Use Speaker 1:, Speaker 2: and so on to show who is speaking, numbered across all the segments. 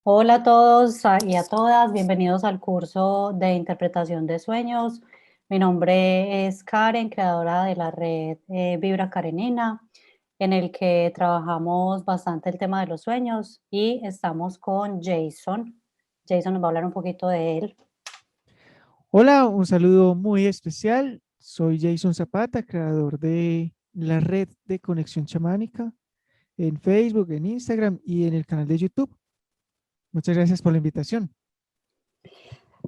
Speaker 1: Hola a todos y a todas, bienvenidos al curso de interpretación de sueños. Mi nombre es Karen, creadora de la red Vibra Karenina, en el que trabajamos bastante el tema de los sueños y estamos con Jason. Jason nos va a hablar un poquito de él.
Speaker 2: Hola, un saludo muy especial. Soy Jason Zapata, creador de la red de conexión chamánica en Facebook, en Instagram y en el canal de YouTube. Muchas gracias por la invitación.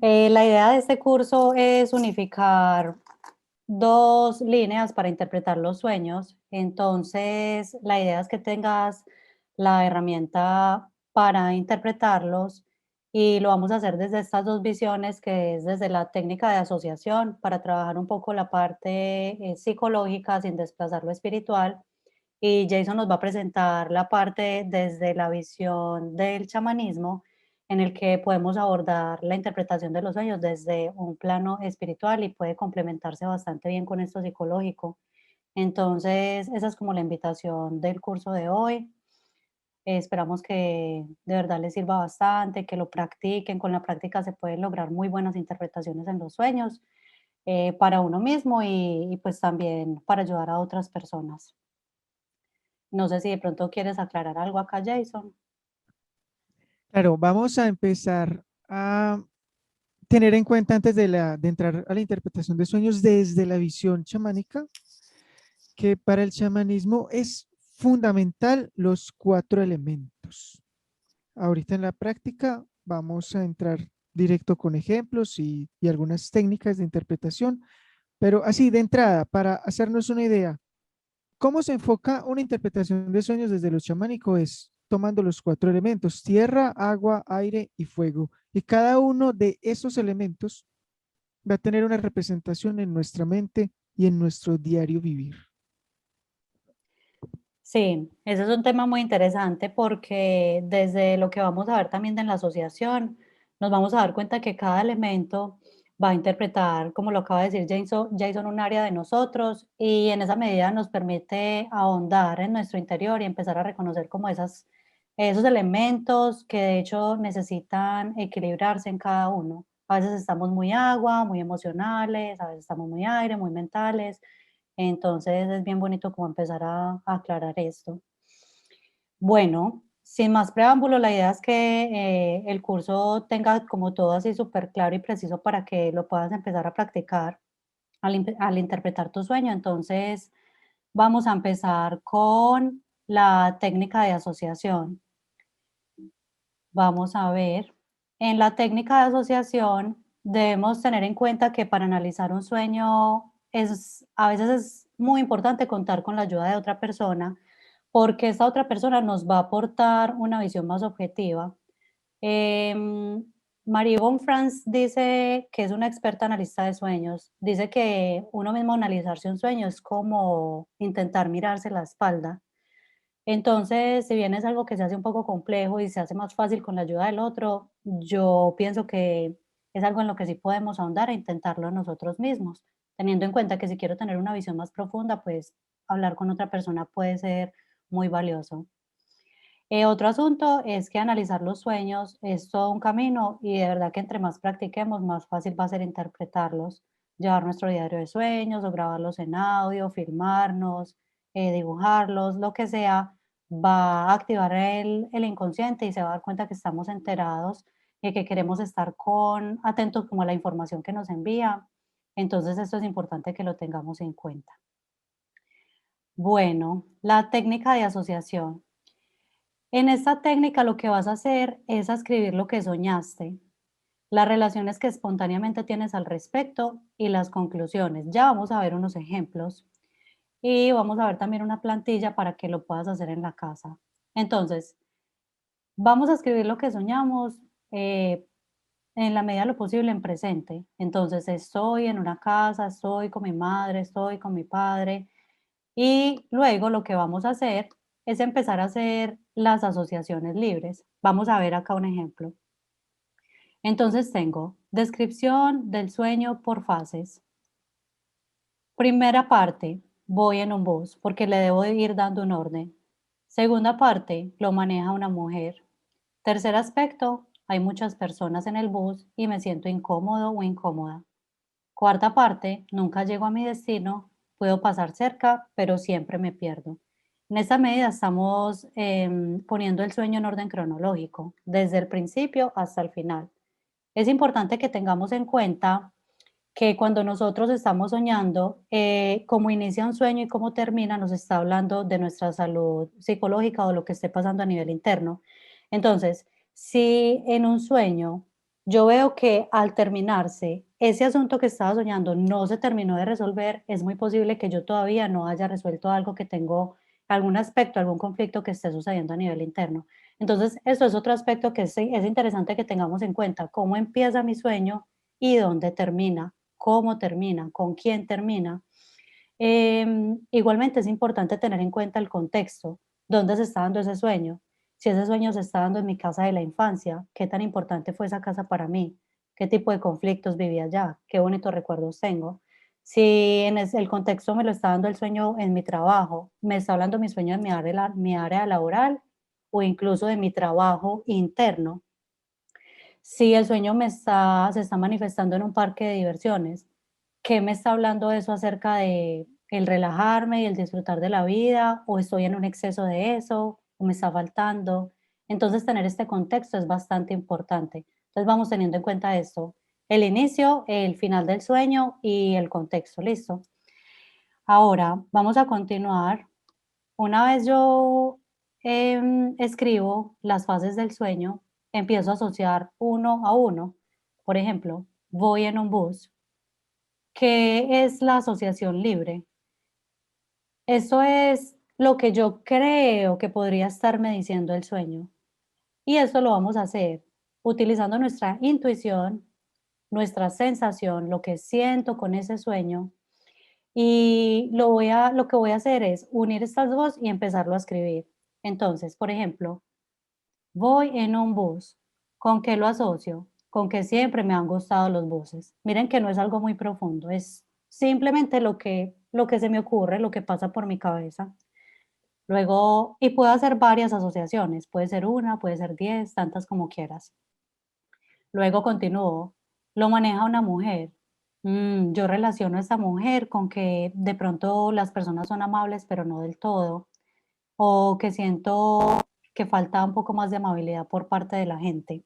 Speaker 1: La idea de este curso es unificar dos líneas para interpretar los sueños. Entonces, la idea es que tengas la herramienta para interpretarlos y lo vamos a hacer desde estas dos visiones, que es desde la técnica de asociación para trabajar un poco la parte psicológica sin desplazar lo espiritual. Y Jason nos va a presentar la parte desde la visión del chamanismo, en el que podemos abordar la interpretación de los sueños desde un plano espiritual y puede complementarse bastante bien con esto psicológico. Entonces, esa es como la invitación del curso de hoy. Esperamos que de verdad les sirva bastante, que lo practiquen. Con la práctica se pueden lograr muy buenas interpretaciones en los sueños para uno mismo y pues también para ayudar a otras personas. No sé si de pronto quieres aclarar algo acá, Jason.
Speaker 2: Claro, vamos a empezar a tener en cuenta antes de entrar a la interpretación de sueños desde la visión chamánica, que para el chamanismo es fundamental los cuatro elementos. Ahorita en la práctica vamos a entrar directo con ejemplos y algunas técnicas de interpretación. Pero así, de entrada, para hacernos una idea, ¿cómo se enfoca una interpretación de sueños desde lo chamánico? Es tomando los cuatro elementos, tierra, agua, aire y fuego. Y cada uno de esos elementos va a tener una representación en nuestra mente y en nuestro diario vivir.
Speaker 1: Sí, ese es un tema muy interesante porque desde lo que vamos a ver también en la asociación, nos vamos a dar cuenta que cada elemento va a interpretar, como lo acaba de decir Jason, un área de nosotros y en esa medida nos permite ahondar en nuestro interior y empezar a reconocer como esos elementos que de hecho necesitan equilibrarse en cada uno. A veces estamos muy agua, muy emocionales, a veces estamos muy aire, muy mentales. Entonces es bien bonito como empezar a aclarar esto. Bueno, sin más preámbulo, la idea es que el curso tenga como todo así súper claro y preciso para que lo puedas empezar a practicar al interpretar tu sueño. Entonces, vamos a empezar con la técnica de asociación. Vamos a ver. En la técnica de asociación debemos tener en cuenta que para analizar un sueño a veces es muy importante contar con la ayuda de otra persona porque esta otra persona nos va a aportar una visión más objetiva. Em, Marie von Franz dice que es una experta analista de sueños. Dice que uno mismo analizarse un sueño es como intentar mirarse la espalda. Entonces, si bien es algo que se hace un poco complejo y se hace más fácil con la ayuda del otro, yo pienso que es algo en lo que sí podemos ahondar e intentarlo nosotros mismos, teniendo en cuenta que si quiero tener una visión más profunda, pues hablar con otra persona puede ser muy valioso. Otro asunto es que analizar los sueños es todo un camino y de verdad que entre más practiquemos, más fácil va a ser interpretarlos, llevar nuestro diario de sueños o grabarlos en audio, filmarnos, dibujarlos, lo que sea, va a activar el inconsciente y se va a dar cuenta que estamos enterados y que queremos estar atentos como a la información que nos envía. Entonces esto es importante que lo tengamos en cuenta. Bueno, la técnica de asociación. En esta técnica lo que vas a hacer es a escribir lo que soñaste, las relaciones que espontáneamente tienes al respecto y las conclusiones. Ya vamos a ver unos ejemplos y vamos a ver también una plantilla para que lo puedas hacer en la casa. Entonces, vamos a escribir lo que soñamos eh, en la medida de lo posible en presente. Entonces, estoy en una casa, estoy con mi madre, estoy con mi padre, y luego lo que vamos a hacer es empezar a hacer las asociaciones libres. Vamos a ver acá un ejemplo. Entonces tengo descripción del sueño por fases. Primera parte, voy en un bus porque le debo de ir dando un orden. Segunda parte, lo maneja una mujer. Tercer aspecto, hay muchas personas en el bus y me siento incómodo o incómoda. Cuarta parte, nunca llego a mi destino, puedo pasar cerca, pero siempre me pierdo. En esta medida estamos poniendo el sueño en orden cronológico, desde el principio hasta el final. Es importante que tengamos en cuenta que cuando nosotros estamos soñando, cómo inicia un sueño y cómo termina, nos está hablando de nuestra salud psicológica o lo que esté pasando a nivel interno. Entonces, si en un sueño yo veo que al terminarse ese asunto que estaba soñando no se terminó de resolver, es muy posible que yo todavía no haya resuelto algo que tengo, algún aspecto, algún conflicto que esté sucediendo a nivel interno. Entonces, eso es otro aspecto que es interesante que tengamos en cuenta, cómo empieza mi sueño y dónde termina, cómo termina, con quién termina. Igualmente es importante tener en cuenta el contexto, dónde se está dando ese sueño. Si ese sueño se está dando en mi casa de la infancia, qué tan importante fue esa casa para mí, qué tipo de conflictos viví allá, qué bonitos recuerdos tengo. Si el contexto me lo está dando el sueño en mi trabajo, me está hablando mi sueño en mi área laboral o incluso de mi trabajo interno. Si el sueño se está manifestando en un parque de diversiones, ¿qué me está hablando eso acerca de el relajarme y el disfrutar de la vida? ¿O estoy en un exceso de eso? ¿O me está faltando? Entonces, tener este contexto es bastante importante. Entonces, vamos teniendo en cuenta esto, el inicio, el final del sueño y el contexto, ¿listo? Ahora, vamos a continuar. Una vez yo escribo las fases del sueño, empiezo a asociar uno a uno. Por ejemplo, voy en un bus. ¿Qué es la asociación libre? Eso es lo que yo creo que podría estarme diciendo el sueño. Y eso lo vamos a hacer utilizando nuestra intuición, nuestra sensación, lo que siento con ese sueño. Y lo que voy a hacer es unir estas dos y empezarlo a escribir. Entonces, por ejemplo, voy en un bus. ¿Con qué lo asocio? Con que siempre me han gustado los buses. Miren que no es algo muy profundo, es simplemente lo que se me ocurre, lo que pasa por mi cabeza. Luego, y puedo hacer varias asociaciones, puede ser una, puede ser 10, tantas como quieras. Luego continúo, lo maneja una mujer. Yo relaciono a esta mujer con que de pronto las personas son amables, pero no del todo, o que siento que falta un poco más de amabilidad por parte de la gente.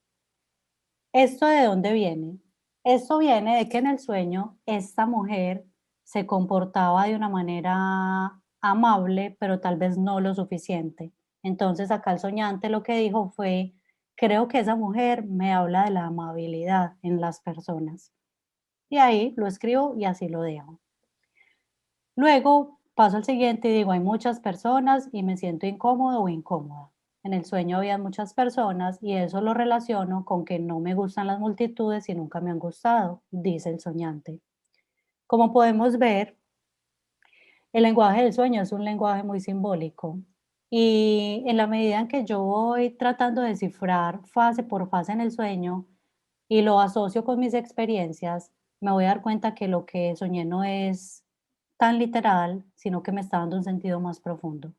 Speaker 1: ¿Esto de dónde viene? Esto viene de que en el sueño esta mujer se comportaba de una manera amable, pero tal vez no lo suficiente. Entonces acá el soñante lo que dijo fue, creo que esa mujer me habla de la amabilidad en las personas. Y ahí lo escribo y así lo dejo. Luego paso al siguiente y digo, hay muchas personas y me siento incómodo o incómoda. En el sueño había muchas personas y eso lo relaciono con que no me gustan las multitudes y nunca me han gustado, dice el soñante. Como podemos ver, el lenguaje del sueño es un lenguaje muy simbólico y en la medida en que yo voy tratando de descifrar fase por fase en el sueño y lo asocio con mis experiencias, me voy a dar cuenta que lo que soñé no es tan literal, sino que me está dando un sentido más profundo.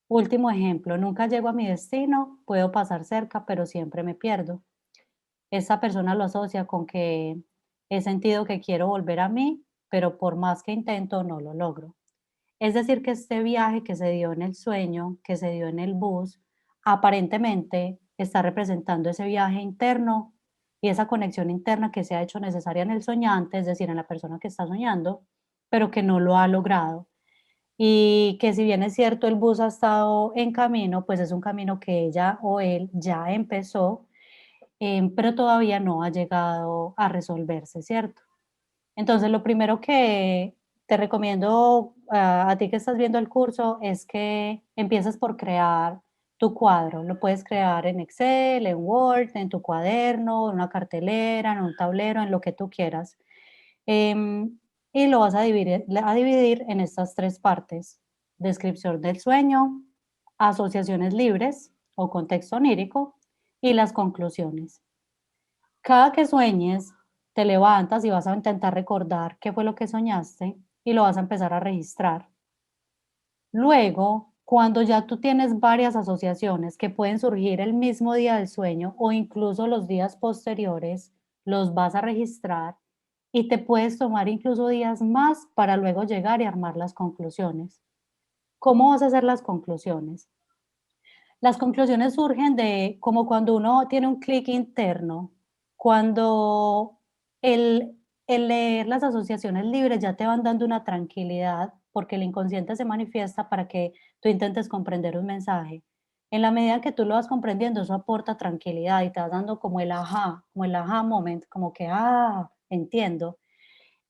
Speaker 1: Último ejemplo, nunca llego a mi destino, puedo pasar cerca, pero siempre me pierdo. Esa persona lo asocia con que he sentido que quiero volver a mí, pero por más que intento, no lo logro. Es decir, que este viaje que se dio en el sueño, que se dio en el bus, aparentemente está representando ese viaje interno y esa conexión interna que se ha hecho necesaria en el soñante, es decir, en la persona que está soñando, pero que no lo ha logrado. Y que si bien es cierto, el bus ha estado en camino, pues es un camino que ella o él ya empezó, pero todavía no ha llegado a resolverse, ¿cierto? Entonces, lo primero que te recomiendo a ti que estás viendo el curso es que empieces por crear tu cuadro. Lo puedes crear en Excel, en Word, en tu cuaderno, en una cartelera, en un tablero, en lo que tú quieras. Y lo vas a dividir en estas tres partes. Descripción del sueño, asociaciones libres o contexto onírico y las conclusiones. Cada que sueñes, te levantas y vas a intentar recordar qué fue lo que soñaste y lo vas a empezar a registrar. Luego Cuando ya tú tienes varias asociaciones que pueden surgir el mismo día del sueño o incluso los días posteriores, los vas a registrar y te puedes tomar incluso días más para luego llegar y armar las conclusiones. ¿Cómo vas a hacer las conclusiones? Las conclusiones surgen de como cuando uno tiene un clic interno, cuando el, el leer las asociaciones libres ya te van dando una tranquilidad, porque el inconsciente se manifiesta para que tú intentes comprender un mensaje. En la medida que tú lo vas comprendiendo, eso aporta tranquilidad y te vas dando como el aha moment, como que, entiendo.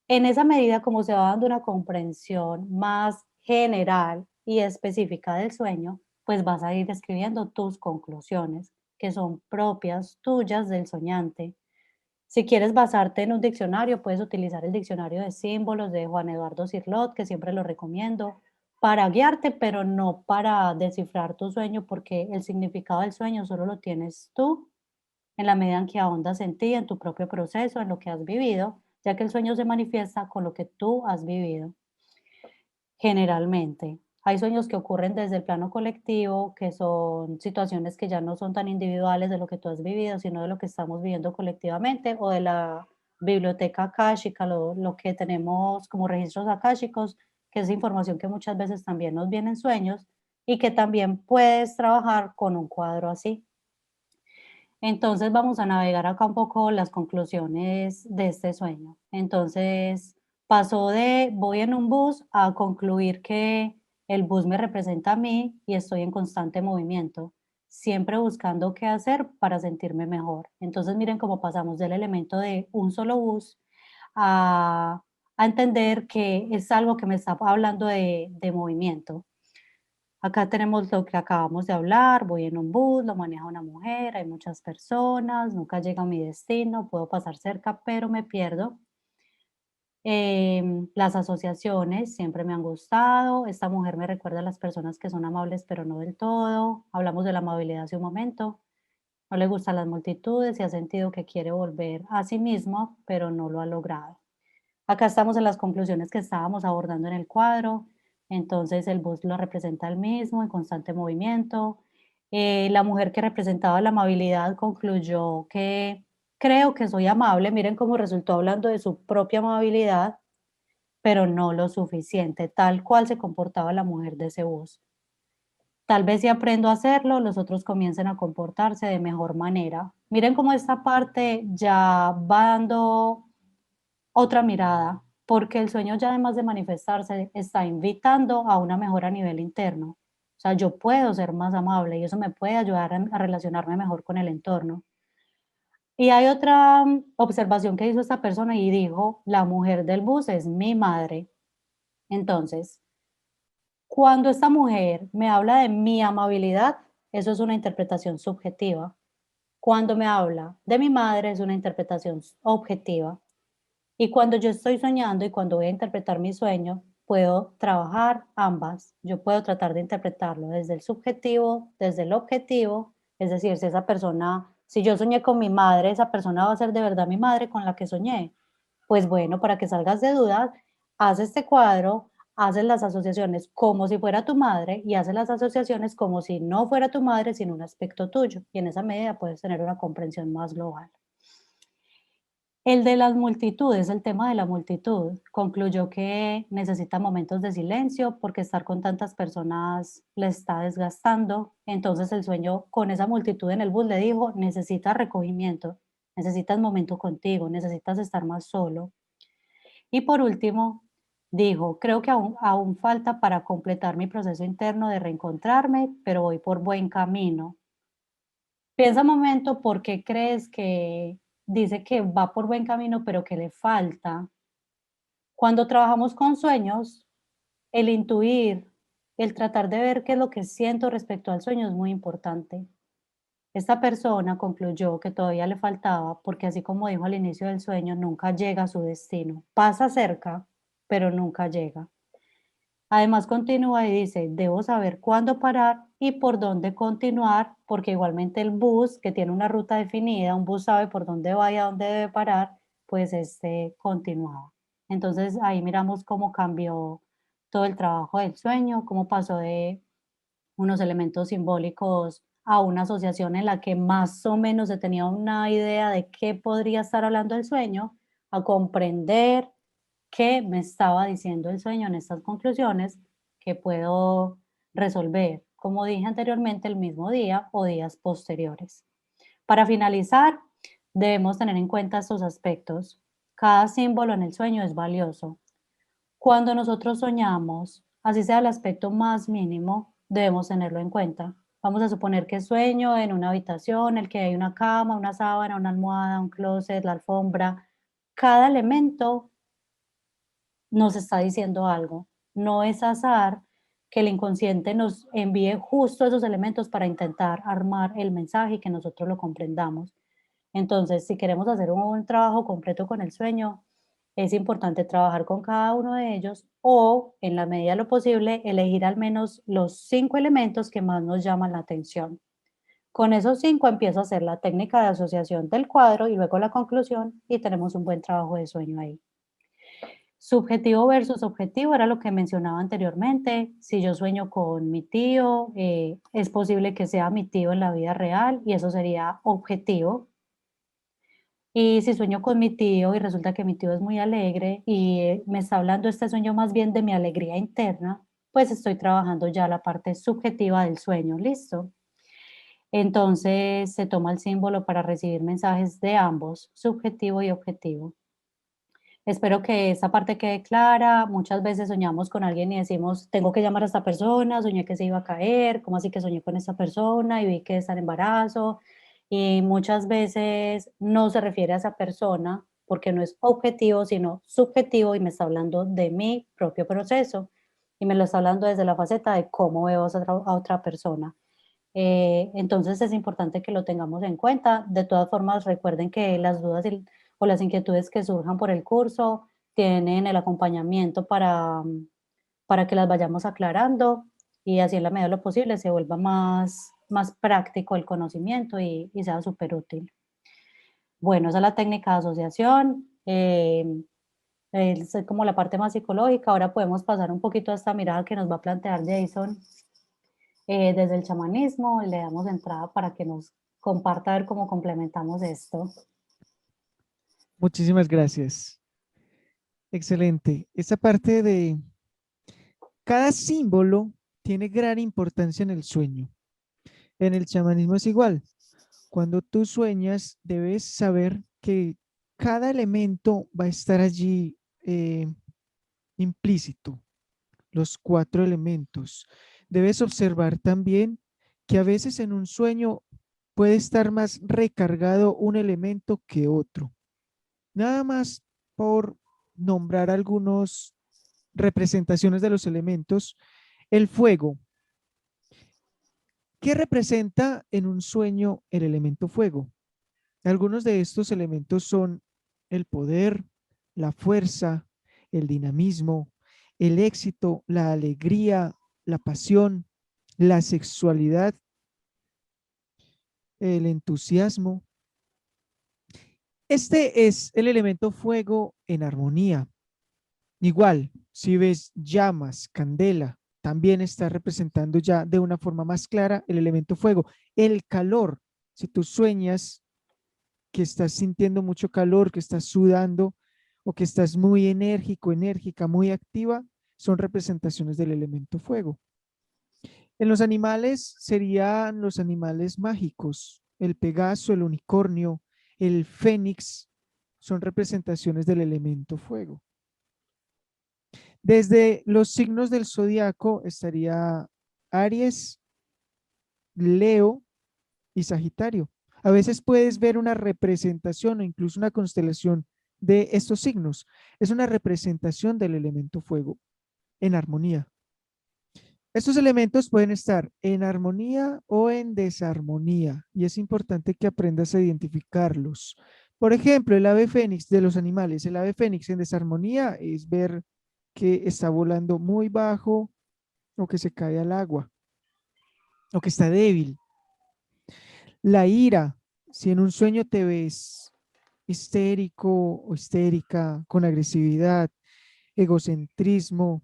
Speaker 1: En esa medida, como se va dando una comprensión más general y específica del sueño, pues vas a ir escribiendo tus conclusiones, que son propias tuyas del soñante. Si quieres basarte en un diccionario, puedes utilizar el diccionario de símbolos de Juan Eduardo Cirlot, que siempre lo recomiendo, para guiarte, pero no para descifrar tu sueño, porque el significado del sueño solo lo tienes tú en la medida en que ahondas en ti, en tu propio proceso, en lo que has vivido, ya que el sueño se manifiesta con lo que tú has vivido. Generalmente, hay sueños que ocurren desde el plano colectivo, que son situaciones que ya no son tan individuales de lo que tú has vivido, sino de lo que estamos viviendo colectivamente o de la biblioteca akáshica, lo que tenemos como registros akáshicos, que es información que muchas veces también nos viene en sueños y que también puedes trabajar con un cuadro así. Entonces vamos a navegar acá un poco las conclusiones de este sueño. Entonces pasó de voy en un bus a concluir que el bus me representa a mí y estoy en constante movimiento, siempre buscando qué hacer para sentirme mejor. Entonces miren cómo pasamos del elemento de un solo bus a, a entender que es algo que me está hablando de movimiento. Acá tenemos lo que acabamos de hablar, voy en un bus, lo maneja una mujer, hay muchas personas, nunca llega a mi destino, puedo pasar cerca, pero me pierdo. Las asociaciones siempre me han gustado, esta mujer me recuerda a las personas que son amables, pero no del todo. Hablamos de la amabilidad hace un momento. No le gustan las multitudes y ha sentido que quiere volver a sí mismo, pero no lo ha logrado. Acá estamos en las conclusiones que estábamos abordando en el cuadro. Entonces el bus lo representa el mismo, en constante movimiento. La mujer que representaba la amabilidad concluyó que creo que soy amable. Miren cómo resultó hablando de su propia amabilidad, pero no lo suficiente, tal cual se comportaba la mujer de ese bus. Tal vez si aprendo a hacerlo, los otros comiencen a comportarse de mejor manera. Miren cómo esta parte ya va dando otra mirada, porque el sueño ya además de manifestarse está invitando a una mejora a nivel interno. O sea, yo puedo ser más amable y eso me puede ayudar a relacionarme mejor con el entorno. Y hay otra observación que hizo esta persona y dijo, la mujer del bus es mi madre. Entonces, cuando esta mujer me habla de mi amabilidad, eso es una interpretación subjetiva. Cuando me habla de mi madre, es una interpretación objetiva. Y cuando yo estoy soñando y cuando voy a interpretar mi sueño, puedo trabajar ambas. Yo puedo tratar de interpretarlo desde el subjetivo, desde el objetivo, es decir, si esa persona, si yo soñé con mi madre, esa persona va a ser de verdad mi madre con la que soñé. Pues bueno, para que salgas de dudas, haz este cuadro, haces las asociaciones como si fuera tu madre y haces las asociaciones como si no fuera tu madre, sino un aspecto tuyo. Y en esa medida puedes tener una comprensión más global. El de las multitudes, el tema de la multitud, concluyó que necesita momentos de silencio porque estar con tantas personas le está desgastando. Entonces el sueño con esa multitud en el bus le dijo, necesitas recogimiento, necesitas momento contigo, necesitas estar más solo. Y por último, dijo, creo que aún falta para completar mi proceso interno de reencontrarme, pero voy por buen camino. Piensa un momento, ¿por qué crees que dice que va por buen camino, pero que le falta? Cuando trabajamos con sueños, el intuir, el tratar de ver qué es lo que siento respecto al sueño es muy importante. Esta persona concluyó que todavía le faltaba porque así como dijo al inicio del sueño, nunca llega a su destino. Pasa cerca, pero nunca llega. Además continúa y dice, debo saber cuándo parar y por dónde continuar, porque igualmente el bus, que tiene una ruta definida, un bus sabe por dónde va y a dónde debe parar, pues este continuaba. Entonces ahí miramos cómo cambió todo el trabajo del sueño, cómo pasó de unos elementos simbólicos a una asociación en la que más o menos se tenía una idea de qué podría estar hablando el sueño, a comprender qué me estaba diciendo el sueño en estas conclusiones que puedo resolver, como dije anteriormente, el mismo día o días posteriores. Para finalizar, debemos tener en cuenta estos aspectos. Cada símbolo en el sueño es valioso. Cuando nosotros soñamos, así sea el aspecto más mínimo, debemos tenerlo en cuenta. Vamos a suponer que sueño en una habitación, en el que hay una cama, una sábana, una almohada, un closet, la alfombra. Cada elemento nos está diciendo algo. No es azar que el inconsciente nos envíe justo esos elementos para intentar armar el mensaje y que nosotros lo comprendamos. Entonces, si queremos hacer un trabajo completo con el sueño, es importante trabajar con cada uno de ellos o, en la medida de lo posible, elegir al menos los 5 elementos que más nos llaman la atención. Con esos 5 empiezo a hacer la técnica de asociación del cuadro y luego la conclusión y tenemos un buen trabajo de sueño ahí. Subjetivo versus objetivo era lo que mencionaba anteriormente. Si yo sueño con mi tío, es posible que sea mi tío en la vida real y eso sería objetivo. Y si sueño con mi tío y resulta que mi tío es muy alegre y me está hablando este sueño más bien de mi alegría interna, pues estoy trabajando ya la parte subjetiva del sueño, ¿listo? Entonces se toma el símbolo para recibir mensajes de ambos, subjetivo y objetivo. Espero que esta parte quede clara. Muchas veces soñamos con alguien y decimos, tengo que llamar a esta persona, soñé que se iba a caer, ¿cómo así que soñé con esta persona y vi que está en embarazo? Y muchas veces no se refiere a esa persona porque no es objetivo, sino subjetivo y me está hablando de mi propio proceso y me lo está hablando desde la faceta de cómo veo a otra persona. Entonces es importante que lo tengamos en cuenta. De todas formas, recuerden que las dudas o las inquietudes que surjan por el curso tienen el acompañamiento para que las vayamos aclarando y así en la medida de lo posible se vuelva más práctico el conocimiento y sea súper útil. Bueno, esa es la técnica de asociación. Es como la parte más psicológica. Ahora podemos pasar un poquito a esta mirada que nos va a plantear Jason desde el chamanismo y le damos entrada para que nos comparta a ver cómo complementamos esto.
Speaker 2: Muchísimas gracias. Excelente. Esta parte de cada símbolo tiene gran importancia en el sueño. En el chamanismo es igual. Cuando tú sueñas, debes saber que cada elemento va a estar allí implícito, los 4 elementos. Debes observar también que a veces en un sueño puede estar más recargado un elemento que otro. Nada más por nombrar algunas representaciones de los elementos. El fuego. ¿Qué representa en un sueño el elemento fuego? Algunos de estos elementos son el poder, la fuerza, el dinamismo, el éxito, la alegría, la pasión, la sexualidad, el entusiasmo. Este es el elemento fuego en armonía. Igual, si ves llamas, candela, también está representando ya de una forma más clara el elemento fuego. El calor, si tú sueñas que estás sintiendo mucho calor, que estás sudando o que estás muy enérgico, enérgica, muy activa, son representaciones del elemento fuego. En los animales serían los animales mágicos, el pegaso, el unicornio, el fénix, son representaciones del elemento fuego. Desde los signos del zodiaco estaría Aries, Leo y Sagitario. A veces puedes ver una representación o incluso una constelación de estos signos. Es una representación del elemento fuego en armonía. Estos elementos pueden estar en armonía o en desarmonía y es importante que aprendas a identificarlos. Por ejemplo, el ave fénix de los animales. El ave fénix en desarmonía es ver que está volando muy bajo o que se cae al agua o que está débil. La ira, si en un sueño te ves histérico o histérica, con agresividad, egocentrismo,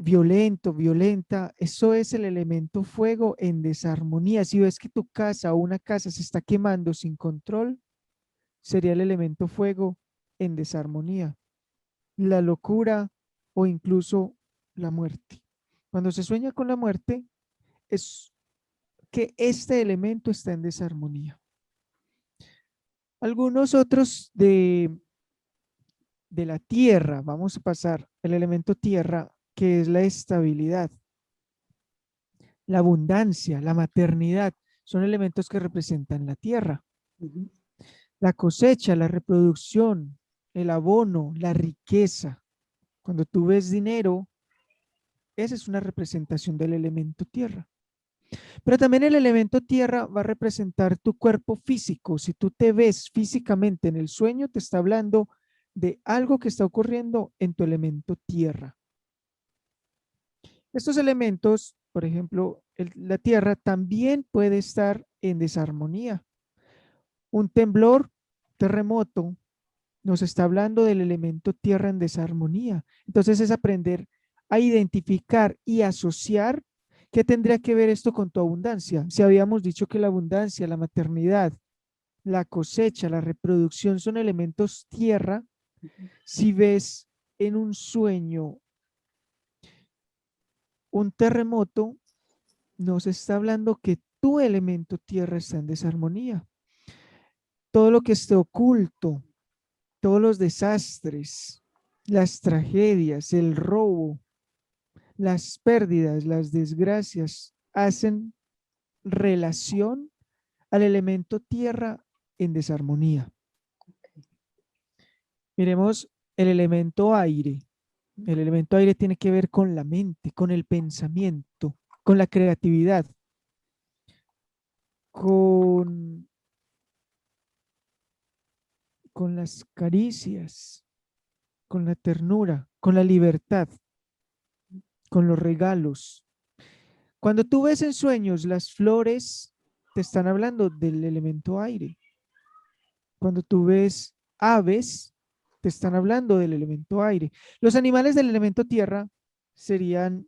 Speaker 2: violento, violenta, eso es el elemento fuego en desarmonía. Si ves que tu casa o una casa se está quemando sin control, sería el elemento fuego en desarmonía. La locura o incluso la muerte. Cuando se sueña con la muerte, es que este elemento está en desarmonía. Algunos otros de la tierra, vamos a pasar el elemento tierra, que es la estabilidad, la abundancia, la maternidad, son elementos que representan la tierra. La cosecha, la reproducción, el abono, la riqueza. Cuando tú ves dinero, esa es una representación del elemento tierra. Pero también el elemento tierra va a representar tu cuerpo físico. Si tú te ves físicamente en el sueño, te está hablando de algo que está ocurriendo en tu elemento tierra. Estos elementos, por ejemplo, la tierra también puede estar en desarmonía. Un temblor, terremoto, nos está hablando del elemento tierra en desarmonía. Entonces es aprender a identificar y asociar qué tendría que ver esto con tu abundancia. Si habíamos dicho que la abundancia, la maternidad, la cosecha, la reproducción son elementos tierra, si ves en un sueño un terremoto, nos está hablando que tu elemento tierra está en desarmonía. Todo lo que esté oculto, todos los desastres, las tragedias, el robo, las pérdidas, las desgracias, hacen relación al elemento tierra en desarmonía. Miremos el elemento aire. El elemento aire tiene que ver con la mente, con el pensamiento, con la creatividad, con las caricias, con la ternura, con la libertad, con los regalos. Cuando tú ves en sueños las flores, te están hablando del elemento aire. Cuando tú ves aves, te están hablando del elemento aire. Los animales del elemento tierra serían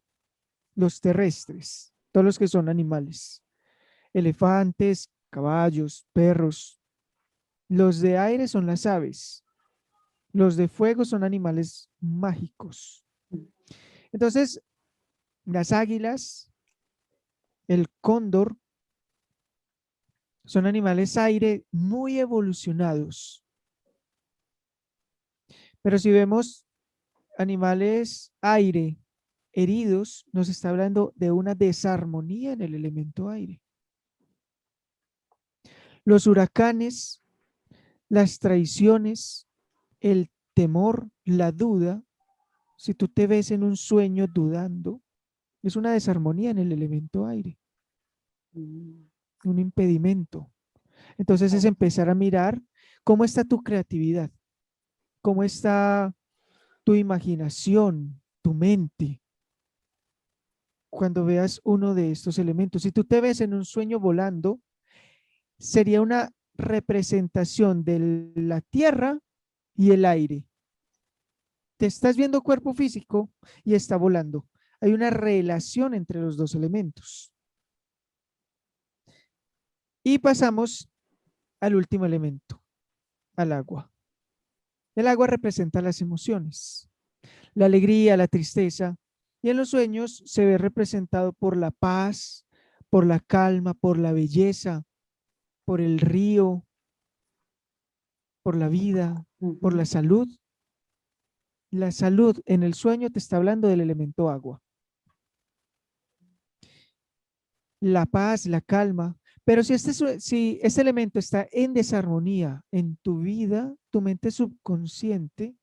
Speaker 2: los terrestres, todos los que son animales. Elefantes, caballos, perros. Los de aire son las aves. Los de fuego son animales mágicos. Entonces, las águilas, el cóndor, son animales aire muy evolucionados. Pero si vemos animales aire heridos, nos está hablando de una desarmonía en el elemento aire. Los huracanes, las traiciones, el temor, la duda, si tú te ves en un sueño dudando, es una desarmonía en el elemento aire, un impedimento. Entonces es empezar a mirar cómo está tu creatividad, cómo está tu imaginación, tu mente, cuando veas uno de estos elementos. Si tú te ves en un sueño volando, sería una representación de la tierra y el aire. Te estás viendo cuerpo físico y está volando. Hay una relación entre los dos elementos. Y pasamos al último elemento, al agua. El agua representa las emociones, la alegría, la tristeza, y en los sueños se ve representado por la paz, por la calma, por la belleza, por el río, por la vida, por la salud. La salud en el sueño te está hablando del elemento agua. La paz, la calma. Pero si este elemento está en desarmonía en tu vida, tu mente subconsciente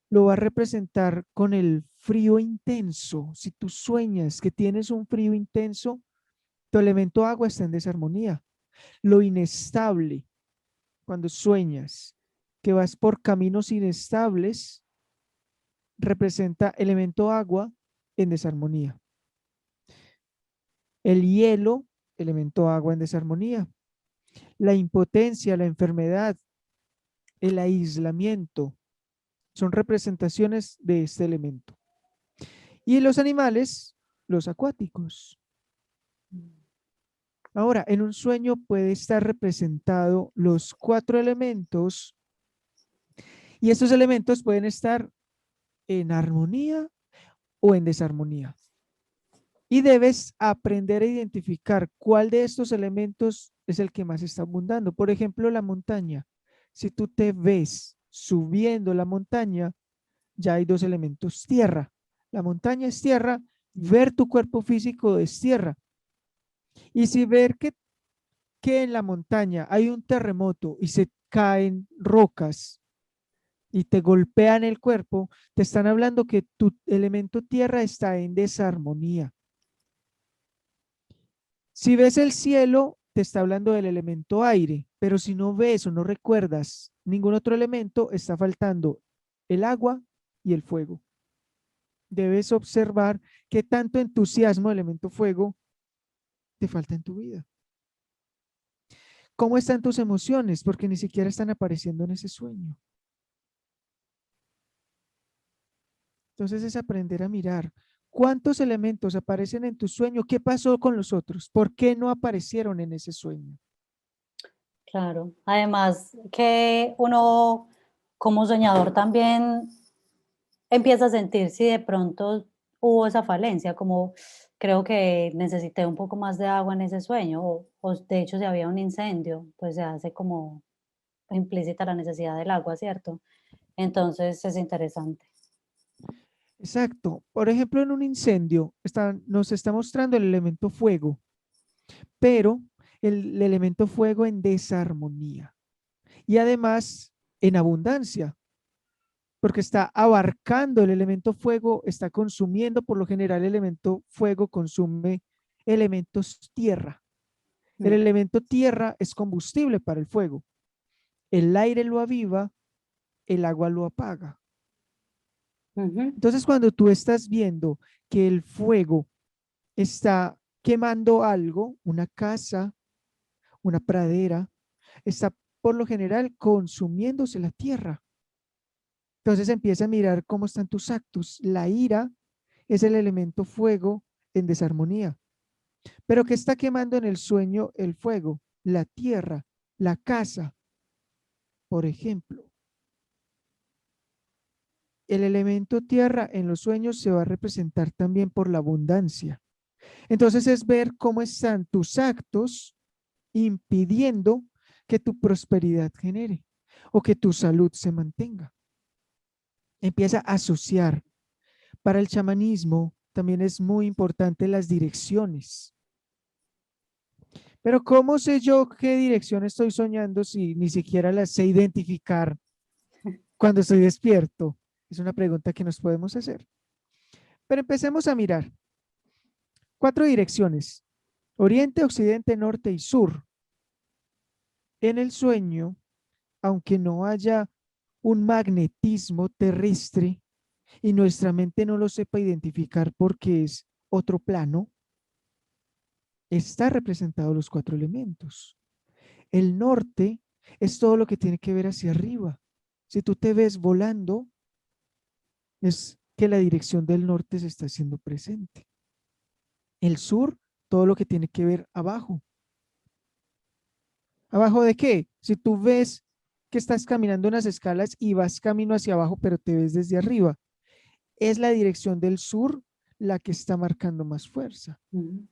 Speaker 2: lo va a representar con el frío intenso. Si tú sueñas que tienes un frío intenso, tu elemento agua está en desarmonía. Lo inestable, cuando sueñas que vas por caminos inestables, representa elemento agua en desarmonía. El hielo, elemento agua en desarmonía. La impotencia, la enfermedad, el aislamiento, son representaciones de este elemento. Y los animales, los acuáticos. Ahora, en un sueño puede estar representado los 4 elementos y estos elementos pueden estar en armonía o en desarmonía. Y debes aprender a identificar cuál de estos elementos es el que más está abundando. Por ejemplo, la montaña. Si tú te ves subiendo la montaña, ya hay 2 elementos, tierra. La montaña es tierra, ver tu cuerpo físico es tierra. Y si ver que en la montaña hay un terremoto y se caen rocas y te golpean el cuerpo, te están hablando que tu elemento tierra está en desarmonía. Si ves el cielo, te está hablando del elemento aire, pero si no ves o no recuerdas ningún otro elemento, está faltando el agua y el fuego. Debes observar qué tanto entusiasmo, elemento fuego, te falta en tu vida. ¿Cómo están tus emociones? Porque ni siquiera están apareciendo en ese sueño. Entonces es aprender a mirar cuántos elementos aparecen en tu sueño, qué pasó con los otros, por qué no aparecieron en ese sueño.
Speaker 1: Claro. Además que uno como soñador también empieza a sentir si de pronto hubo esa falencia, como creo que necesité un poco más de agua en ese sueño, o de hecho si había un incendio, pues se hace como implícita la necesidad del agua, ¿cierto? Entonces es interesante.
Speaker 2: Exacto. Por ejemplo, en un incendio nos está mostrando el elemento fuego, pero el elemento fuego en desarmonía y además en abundancia, porque está abarcando el elemento fuego, está consumiendo, por lo general el elemento fuego consume elementos tierra. El
Speaker 1: Mm,
Speaker 2: elemento tierra es combustible para el fuego. El aire lo aviva, el agua lo apaga.
Speaker 1: ujú,
Speaker 2: Entonces, cuando tú estás viendo que el fuego está quemando algo, una casa, una pradera, está por lo general consumiéndose la tierra. Entonces empieza a mirar cómo están tus actos. La ira es el elemento fuego en desarmonía. Pero ¿qué está quemando en el sueño el fuego? La tierra, la casa, por ejemplo. El elemento tierra en los sueños se va a representar también por la abundancia. Entonces es ver cómo están tus actos impidiendo que tu prosperidad genere o que tu salud se mantenga. Empieza a asociar. Para el chamanismo también es muy importante las direcciones. Pero ¿cómo sé yo qué dirección estoy soñando si ni siquiera las sé identificar cuando estoy despierto? Es una pregunta que nos podemos hacer. Pero empecemos a mirar. 4 direcciones: oriente, occidente, norte y sur. En el sueño, aunque no haya un magnetismo terrestre y nuestra mente no lo sepa identificar porque es otro plano, está representado los 4 elementos. El norte es todo lo que tiene que ver hacia arriba. Si tú te ves volando, es que la dirección del norte se está haciendo presente. El sur, todo lo que tiene que ver abajo. ¿Abajo de qué? Si tú ves que estás caminando unas escalas y vas camino hacia abajo, pero te ves desde arriba, es la dirección del sur la que está marcando más fuerza.
Speaker 1: ujú.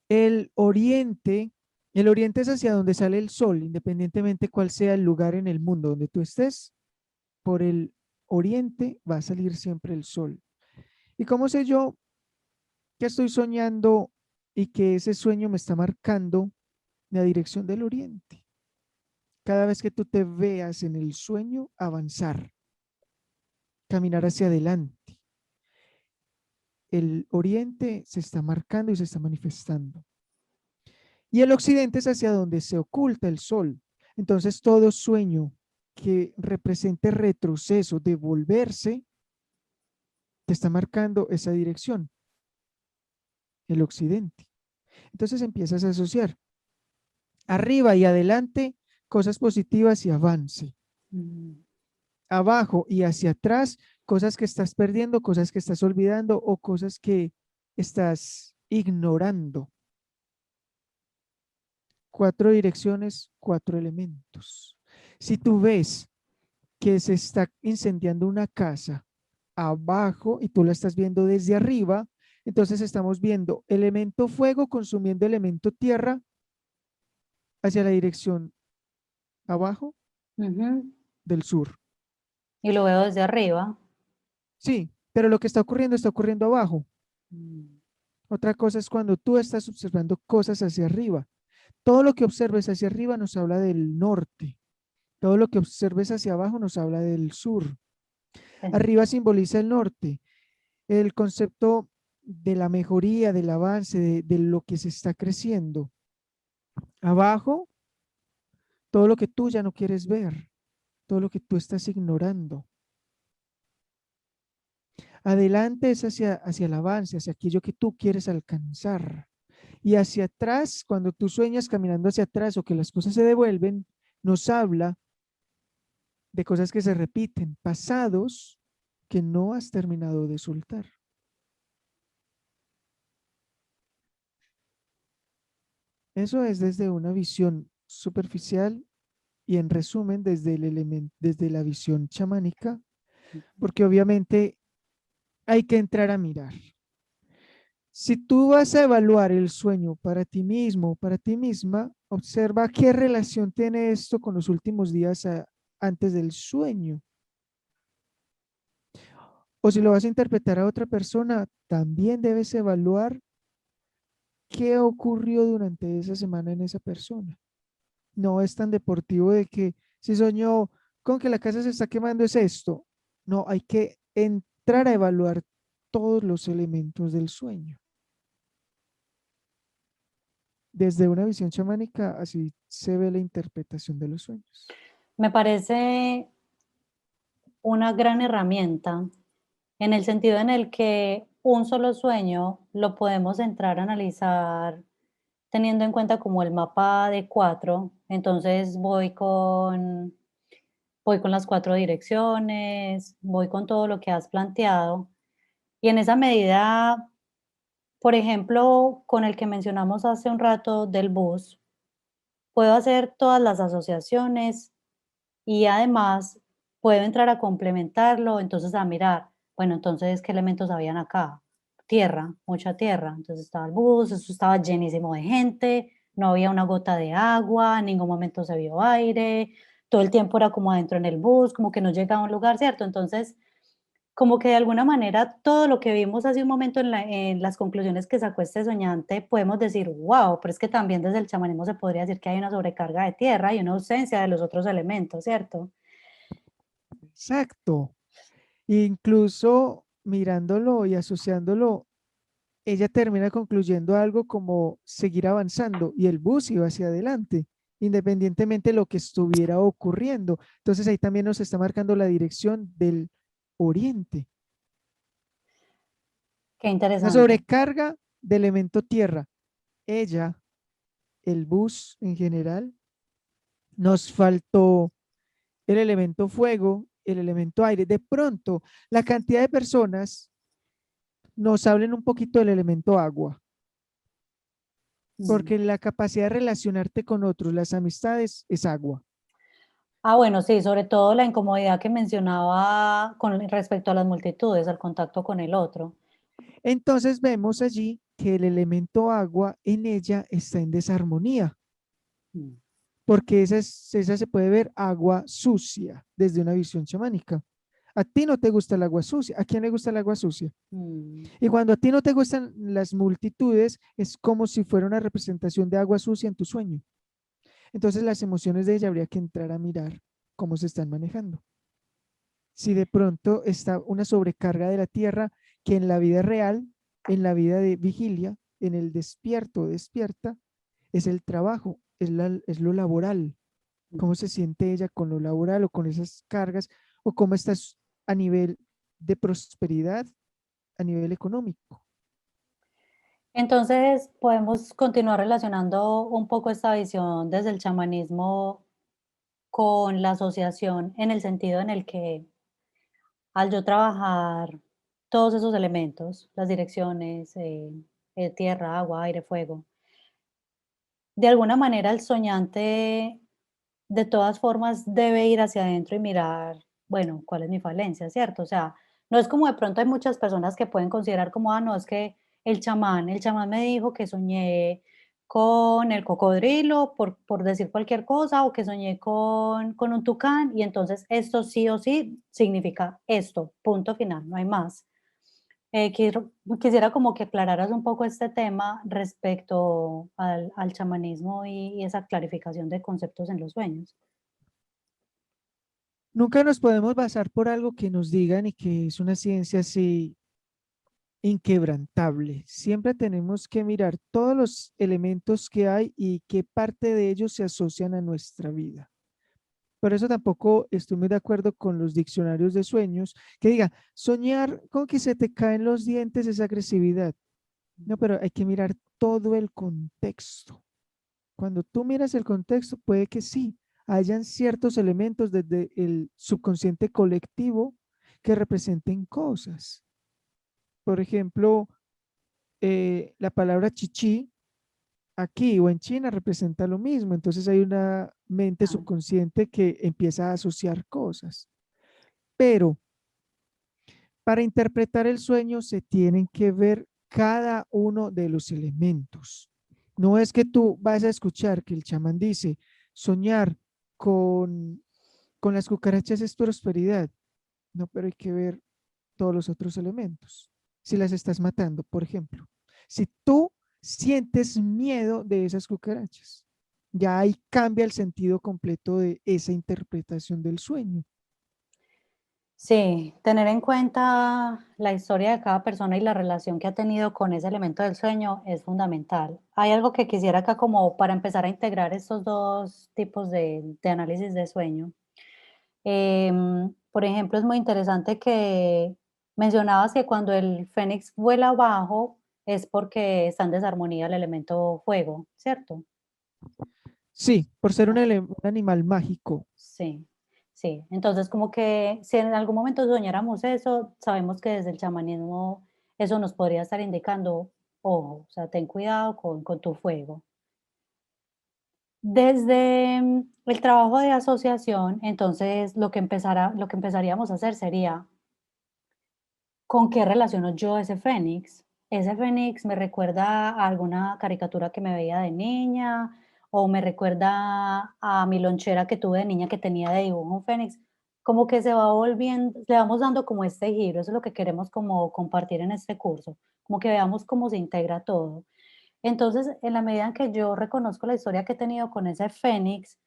Speaker 2: El oriente, el oriente es hacia donde sale el sol, independientemente cuál sea el lugar en el mundo donde tú estés, por el oriente va a salir siempre el sol. ¿Y cómo sé yo que estoy soñando y que ese sueño me está marcando la dirección del oriente? Cada vez que tú te veas en el sueño, avanzar, caminar hacia adelante. El oriente se está marcando y se está manifestando. Y el occidente es hacia donde se oculta el sol. Entonces, todo sueño que represente retroceso, devolverse, te está marcando esa dirección, el occidente. Entonces empiezas a asociar arriba y adelante, cosas positivas y avance.
Speaker 1: Mm,
Speaker 2: Abajo y hacia atrás, cosas que estás perdiendo, cosas que estás olvidando o cosas que estás ignorando. 4 direcciones, 4 elementos. Si tú ves que se está incendiando una casa abajo y tú la estás viendo desde arriba, entonces estamos viendo elemento fuego consumiendo elemento tierra hacia la dirección abajo
Speaker 1: Ujú.
Speaker 2: del sur.
Speaker 1: Y lo veo desde arriba.
Speaker 2: Sí, pero lo que está ocurriendo abajo.
Speaker 1: Mm.
Speaker 2: Otra cosa es cuando tú estás observando cosas hacia arriba. Todo lo que observes hacia arriba nos habla del norte. Todo lo que observes hacia abajo nos habla del sur. Arriba simboliza el norte, el concepto de la mejoría, del avance, de lo que se está creciendo. Abajo, todo lo que tú ya no quieres ver, todo lo que tú estás ignorando. Adelante es hacia el avance, hacia aquello que tú quieres alcanzar. Y hacia atrás, cuando tú sueñas caminando hacia atrás o que las cosas se devuelven, nos habla de cosas que se repiten, pasados que no has terminado de soltar. Eso es desde una visión superficial y en resumen desde el elemento, desde la visión chamánica, porque obviamente hay que entrar a mirar. Si tú vas a evaluar el sueño para ti mismo, para ti misma, observa qué relación tiene esto con los últimos días antes del sueño. O si lo vas a interpretar a otra persona, también debes evaluar qué ocurrió durante esa semana en esa persona. No es tan deportivo de que si soñó con que la casa se está quemando es esto. No, hay que entrar a evaluar todos los elementos del sueño. Desde una visión chamánica, así se ve la interpretación de los sueños.
Speaker 1: Me parece una gran herramienta en el sentido en el que un solo sueño lo podemos entrar a analizar teniendo en cuenta como el mapa de 4. Entonces voy con las 4 direcciones, voy con todo lo que has planteado. Y en esa medida, por ejemplo, con el que mencionamos hace un rato del bus, puedo hacer todas las asociaciones y además puedo entrar a complementarlo, entonces a mirar, bueno, entonces, ¿qué elementos habían acá? Tierra, mucha tierra. Entonces estaba el bus, eso estaba llenísimo de gente, no había una gota de agua, en ningún momento se vio aire, todo el tiempo era como adentro en el bus, como que no llegaba a un lugar, ¿cierto? Entonces, como que de alguna manera todo lo que vimos hace un momento en las conclusiones que sacó este soñante, podemos decir, wow, pero es que también desde el chamanismo se podría decir que hay una sobrecarga de tierra y una ausencia de los otros elementos, ¿cierto?
Speaker 2: Exacto. Incluso mirándolo y asociándolo, ella termina concluyendo algo como seguir avanzando y el bus iba hacia adelante, independientemente de lo que estuviera ocurriendo. Entonces ahí también nos está marcando la dirección del oriente.
Speaker 1: Qué
Speaker 2: La
Speaker 1: interesante.
Speaker 2: sobrecarga de elemento tierra. Ella, el bus en general, nos faltó el elemento fuego, el elemento aire. De pronto, la cantidad de personas nos hablen un poquito del elemento agua,
Speaker 1: Mm.
Speaker 2: porque la capacidad de relacionarte con otros, las amistades, es agua.
Speaker 1: Ah, bueno, sí, sobre todo la incomodidad que mencionaba con respecto a las multitudes, al contacto con el otro.
Speaker 2: Entonces vemos allí que el elemento agua en ella está en desarmonía,
Speaker 1: Mm.
Speaker 2: porque esa se puede ver agua sucia desde una visión chamánica. A ti no te gusta el agua sucia. ¿A quién le gusta el agua sucia?
Speaker 1: Mm.
Speaker 2: Y cuando a ti no te gustan las multitudes, es como si fuera una representación de agua sucia en tu sueño. Entonces las emociones de ella habría que entrar a mirar cómo se están manejando. Si de pronto está una sobrecarga de la tierra que en la vida real, en la vida de vigilia, en el despierto, despierta, es el trabajo, es lo laboral. ¿Cómo se siente ella con lo laboral o con esas cargas? ¿O cómo estás a nivel de prosperidad, a nivel económico?
Speaker 1: Entonces, podemos continuar relacionando un poco esta visión desde el chamanismo con la asociación en el sentido en el que al yo trabajar todos esos elementos, las direcciones, tierra, agua, aire, fuego, de alguna manera el soñante de todas formas debe ir hacia adentro y mirar, bueno, ¿cuál es mi falencia, cierto? O sea, no es como de pronto hay muchas personas que pueden considerar como, ah, no, es que el chamán me dijo que soñé con el cocodrilo, por decir cualquier cosa, o que soñé con un tucán, y entonces esto sí o sí significa esto, punto final, no hay más. Quisiera como que aclararas un poco este tema respecto al chamanismo y esa clarificación de conceptos en los sueños.
Speaker 2: Nunca nos podemos basar por algo que nos digan y que es una ciencia así inquebrantable. Siempre tenemos que mirar todos los elementos que hay y qué parte de ellos se asocian a nuestra vida. Por eso tampoco estoy muy de acuerdo con los diccionarios de sueños que diga, soñar con que se te caen los dientes es agresividad. No, pero hay que mirar todo el contexto. Cuando tú miras el contexto, puede que sí, hayan ciertos elementos desde el subconsciente colectivo que representen cosas. Por ejemplo, la palabra chichi aquí o en China representa lo mismo. Entonces hay una mente
Speaker 1: Ah,
Speaker 2: subconsciente que empieza a asociar cosas. Pero para interpretar el sueño se tienen que ver cada uno de los elementos. No es que tú vas a escuchar que el chamán dice, soñar con, con las cucarachas es prosperidad. No, pero hay que ver todos los otros elementos. Si las estás matando, por ejemplo. Si tú sientes miedo de esas cucarachas, ya ahí cambia el sentido completo de esa interpretación del sueño.
Speaker 1: sí, tener en cuenta la historia de cada persona y la relación que ha tenido con ese elemento del sueño es fundamental. Hay algo que quisiera acá como para empezar a integrar estos dos tipos de análisis de sueño. Por ejemplo, es muy interesante que mencionabas que cuando el fénix vuela abajo es porque está en desarmonía el elemento fuego, ¿cierto?
Speaker 2: Sí, por ser un animal mágico.
Speaker 1: Sí, sí. Entonces, como que si en algún momento soñáramos eso, sabemos que desde el chamanismo eso nos podría estar indicando, ojo, o sea, ten cuidado con tu fuego. Desde el trabajo de asociación, entonces lo que empezaríamos a hacer sería, ¿con qué relaciono yo ese fénix? Ese fénix me recuerda a alguna caricatura que me veía de niña, o me recuerda a mi lonchera que tuve de niña que tenía de dibujo un fénix. Como que se va volviendo, le vamos dando como este giro, eso es lo que queremos como compartir en este curso, como que veamos cómo se integra todo. Entonces, en la medida en que yo reconozco la historia que he tenido con ese fénix,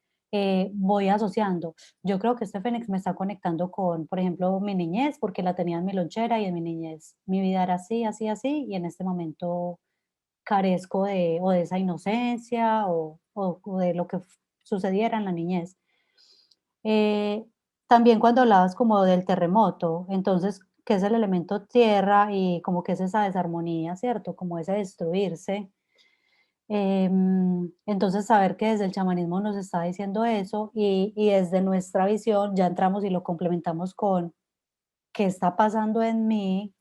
Speaker 1: voy asociando. Yo creo que este fénix me está conectando con, por ejemplo, mi niñez, porque la tenía en mi lonchera y en mi niñez mi vida era así, así, así, y en este momento carezco de esa inocencia o de lo que sucediera en la niñez. Eh, También cuando hablabas como del terremoto, entonces, que es el elemento tierra y como que es esa desarmonía, ¿cierto? Como ese destruirse. Entonces, saber que desde el chamanismo nos está diciendo eso y desde nuestra visión ya entramos y lo complementamos con qué está pasando en mí,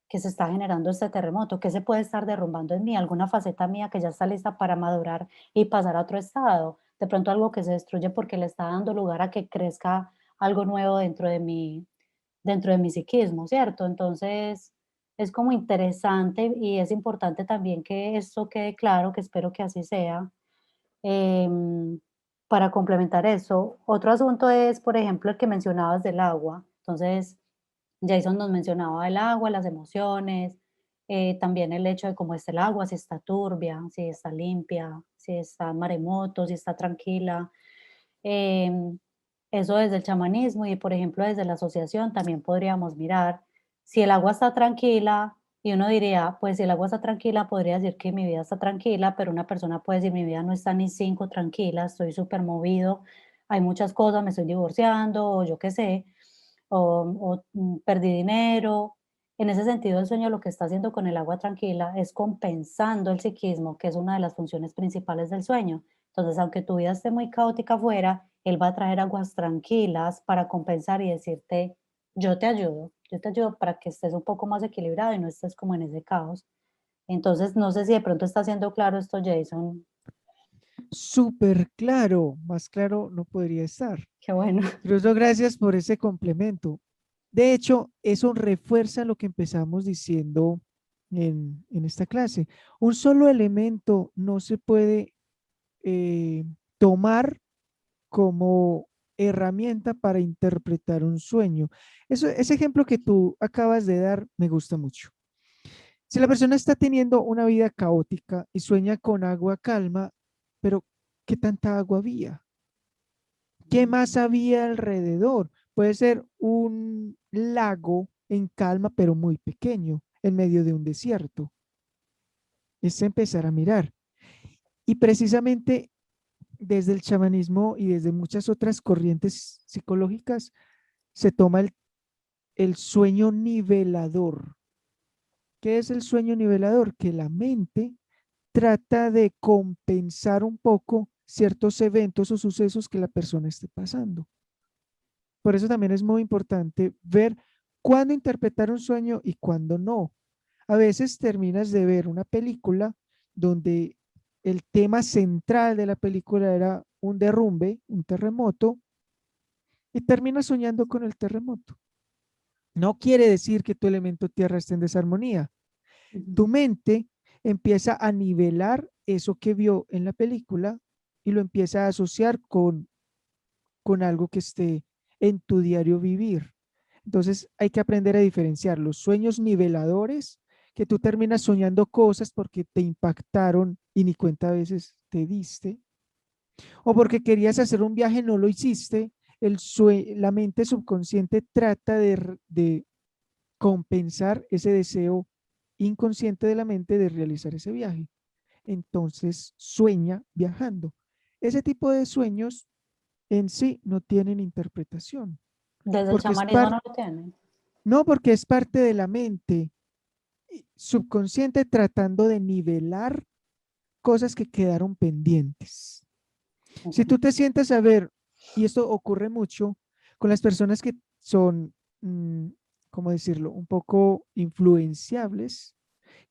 Speaker 1: que se está generando este terremoto, qué se puede estar derrumbando en mí, alguna faceta mía que ya está lista para madurar y pasar a otro estado. De pronto algo que se destruye porque le está dando lugar a que crezca algo nuevo dentro de mi psiquismo, ¿cierto? Entonces, es como interesante y es importante también que esto quede claro, que espero que así sea. Em, para complementar eso, otro asunto es, por ejemplo, el que mencionabas del agua. Entonces, Jason nos mencionaba el agua, las emociones, también el hecho de cómo está el agua, si está turbia, si está limpia, si está en maremoto, si está tranquila. Em, Eso desde el chamanismo y, por ejemplo, desde la asociación también podríamos mirar si el agua está tranquila y uno diría, pues si el agua está tranquila, podría decir que mi vida está tranquila, pero una persona puede decir, mi vida no está ni 5 tranquila, estoy súper movido, hay muchas cosas, me estoy divorciando, o yo qué sé, perdí dinero. En ese sentido, el sueño lo que está haciendo con el agua tranquila es compensando el psiquismo, que es una de las funciones principales del sueño. Entonces, aunque tu vida esté muy caótica afuera, él va a traer aguas tranquilas para compensar y decirte, yo te ayudo para que estés un poco más equilibrado y no estés como en ese caos. Entonces, no sé si de pronto está siendo claro esto, Jason.
Speaker 2: Súper claro, más claro no podría estar.
Speaker 1: Qué bueno.
Speaker 2: Incluso gracias por ese complemento. De hecho, eso refuerza lo que empezamos diciendo en esta clase. Un solo elemento no se puede eh, tomar como herramienta para interpretar un sueño. Ese ejemplo que tú acabas de dar me gusta mucho. Si la persona está teniendo una vida caótica y sueña con agua calma, pero ¿qué tanta agua había? ¿Qué más había alrededor? Puede ser un lago en calma, pero muy pequeño, en medio de un desierto. Es empezar a mirar. Y precisamente desde el chamanismo y desde muchas otras corrientes psicológicas se toma el sueño nivelador. ¿Qué es el sueño nivelador? Que la mente trata de compensar un poco ciertos eventos o sucesos que la persona esté pasando. Por eso también es muy importante ver cuándo interpretar un sueño y cuándo no. A veces terminas de ver una película donde el tema central de la película era un derrumbe, un terremoto, y terminas soñando con el terremoto. No quiere decir que tu elemento tierra esté en desarmonía. Tu
Speaker 1: Ujú.
Speaker 2: mente empieza a nivelar eso que vio en la película y lo empieza a asociar con algo que esté en tu diario vivir. Entonces hay que aprender a diferenciar los sueños niveladores, que tú terminas soñando cosas porque te impactaron y ni cuenta a veces te diste, o porque querías hacer un viaje, no lo hiciste. La mente subconsciente trata de compensar ese deseo inconsciente de la mente de realizar ese viaje. Entonces sueña viajando. Ese tipo de sueños en sí no tienen interpretación,
Speaker 1: Desde el
Speaker 2: porque es
Speaker 1: chamanismo
Speaker 2: parte,
Speaker 1: no lo tienen.
Speaker 2: no porque es parte de la mente subconsciente tratando de nivelar cosas que quedaron pendientes. Si tú
Speaker 1: Ok.
Speaker 2: te sientes a ver, y esto ocurre mucho con las personas que son, ¿cómo decirlo?, un poco influenciables,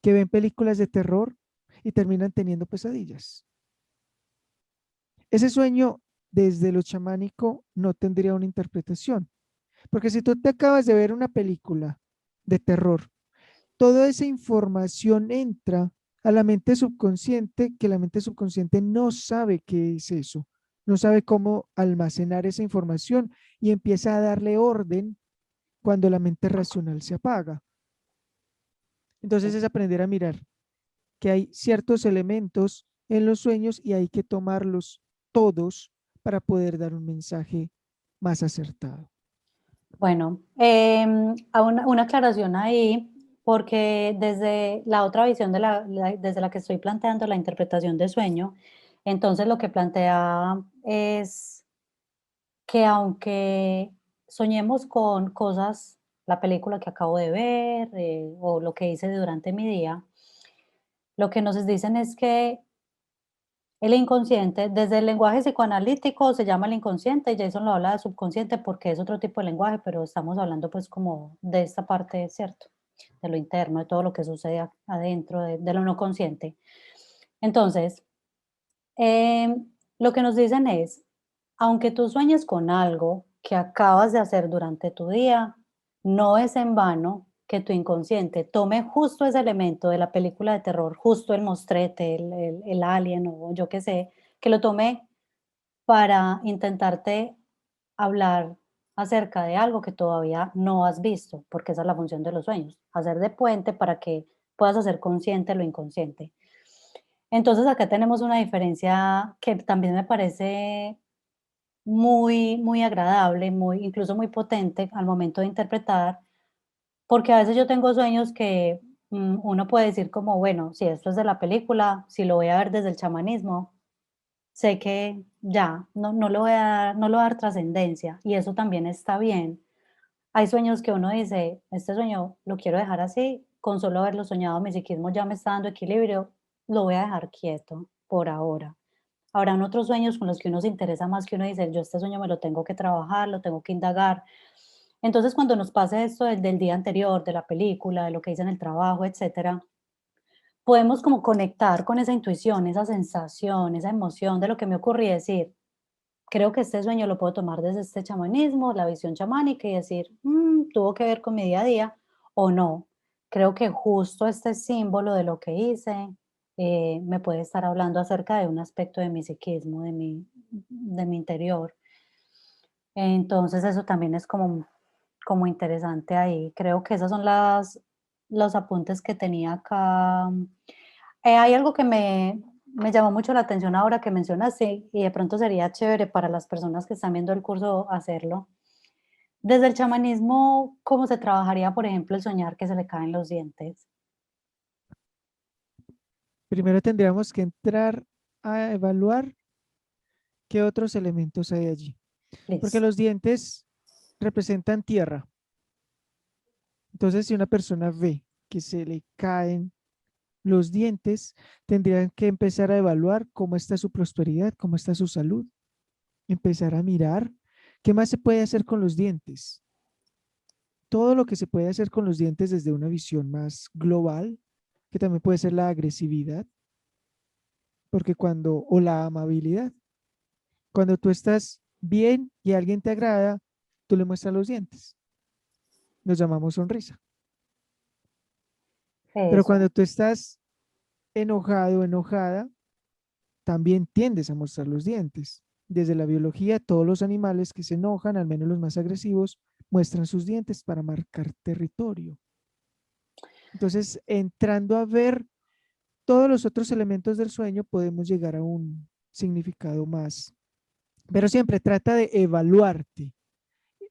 Speaker 2: que ven películas de terror y terminan teniendo pesadillas. Ese sueño desde lo chamánico no tendría una interpretación, porque si tú te acabas de ver una película de terror, toda esa información entra a la mente subconsciente, que la mente subconsciente no sabe qué es eso, no sabe cómo almacenar esa información y empieza a darle orden cuando la mente racional se apaga. Entonces es aprender a mirar que hay ciertos elementos en los sueños y hay que tomarlos todos para poder dar un mensaje más acertado.
Speaker 1: Bueno, una aclaración ahí, porque desde la otra visión desde la que estoy planteando la interpretación de sueño, entonces lo que plantea es que aunque soñemos con cosas, la película que acabo de ver, o lo que hice durante mi día, lo que nos dicen es que el inconsciente, desde el lenguaje psicoanalítico se llama el inconsciente, Jason lo habla de subconsciente porque es otro tipo de lenguaje, pero estamos hablando pues como de esta parte, ¿cierto? De lo interno, de todo lo que sucede adentro, de lo no consciente. Entonces, lo que nos dicen es, aunque tú sueñes con algo que acabas de hacer durante tu día, no es en vano que tu inconsciente tome justo ese elemento de la película de terror, justo el mostrete, el alien o yo qué sé, que lo tome para intentarte hablar acerca de algo que todavía no has visto, porque esa es la función de los sueños, hacer de puente para que puedas hacer consciente lo inconsciente. Entonces acá tenemos una diferencia que también me parece muy agradable, incluso muy potente al momento de interpretar, porque a veces yo tengo sueños que uno puede decir como, bueno, si esto es de la película, si lo voy a ver desde el chamanismo, sé que ya, no le voy a dar, no le voy a dar trascendencia y eso también está bien. Hay sueños que uno dice, este sueño lo quiero dejar así, con solo haberlo soñado mi psiquismo ya me está dando equilibrio, lo voy a dejar quieto por ahora. Habrán otros sueños con los que uno se interesa más, que uno dice, yo este sueño me lo tengo que trabajar, lo tengo que indagar. Entonces, cuando nos pase esto del día anterior, de la película, de lo que hice en el trabajo, etcétera, podemos como conectar con esa intuición, esa sensación, esa emoción de lo que me ocurre y decir, creo que este sueño lo puedo tomar desde este chamanismo, la visión chamánica y decir, tuvo que ver con mi día a día o no. Creo que justo este símbolo de lo que hice me puede estar hablando acerca de un aspecto de mi psiquismo, de mi interior. Entonces eso también es como interesante ahí. Creo que esas son los apuntes que tenía acá. Hay algo que me llamó mucho la atención ahora que mencionaste, y de pronto sería chévere para las personas que están viendo el curso hacerlo. Desde el chamanismo, ¿cómo se trabajaría, por ejemplo, el soñar que se le caen los dientes?
Speaker 2: Primero tendríamos que entrar a evaluar qué otros elementos hay allí, porque
Speaker 1: Listo.
Speaker 2: los dientes representan tierra. Entonces, si una persona ve que se le caen los dientes, tendrían que empezar a evaluar cómo está su prosperidad, cómo está su salud, empezar a mirar qué más se puede hacer con los dientes. Todo lo que se puede hacer con los dientes desde una visión más global, que también puede ser la agresividad, porque o la amabilidad, cuando tú estás bien y alguien te agrada, tú le muestras los dientes. Los llamamos sonrisa. Pero
Speaker 1: Eso.
Speaker 2: cuando tú estás enojado o enojada, también tiendes a mostrar los dientes. Desde la biología, todos los animales que se enojan, al menos los más agresivos, muestran sus dientes para marcar territorio. Entonces, entrando a ver todos los otros elementos del sueño, podemos llegar a un significado más. Pero siempre trata de evaluarte,